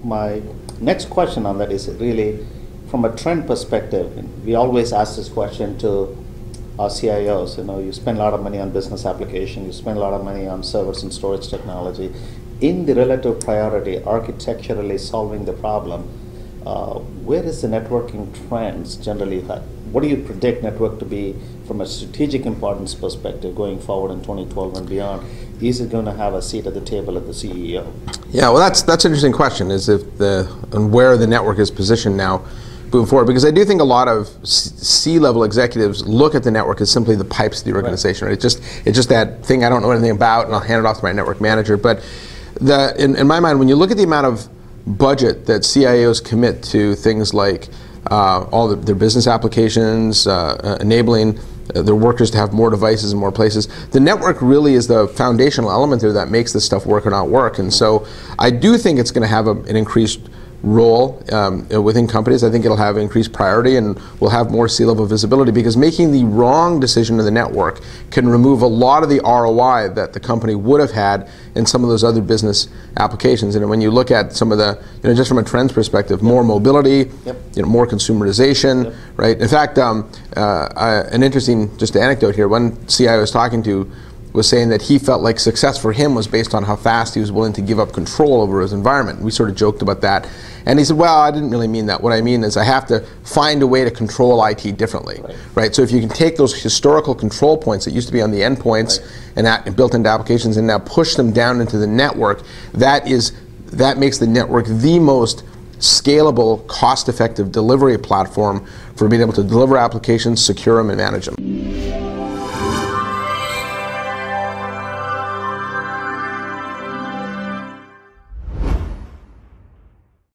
my next question on that is really from a trend perspective. We always ask this question to our CIOs. You spend a lot of money on business application, you spend a lot of money on servers and storage technology. In the relative priority, architecturally solving the problem, where is the networking trends generally? What do you predict network to be from a strategic importance perspective going forward in 2012 and beyond? Is it going to have a seat at the table at the CEO? Yeah, well, that's an interesting question, is and where the network is positioned now moving forward, because I do think a lot of C-level executives look at the network as simply the pipes of the organization. Right? It's just that thing I don't know anything about, and I'll hand it off to my network manager. But in my mind, when you look at the amount of budget that CIOs commit to things like all their business applications, enabling their workers to have more devices in more places, the network really is the foundational element there that makes this stuff work or not work. And so I do think it's going to have an increased role within companies. I think it'll have increased priority and will have more C-level visibility, because making the wrong decision to the network can remove a lot of the ROI that the company would have had in some of those other business applications. And when you look at some of the, just from a trends perspective, more mobility, more consumerization, right? In fact, an interesting just anecdote here, one CIO I was talking to was saying that he felt like success for him was based on how fast he was willing to give up control over his environment. We sort of joked about that. And he said, well, I didn't really mean that. What I mean is I have to find a way to control IT differently, right? So if you can take those historical control points that used to be on the endpoints and built into applications and now push them down into the network, that makes the network the most scalable, cost-effective delivery platform for being able to deliver applications, secure them, and manage them.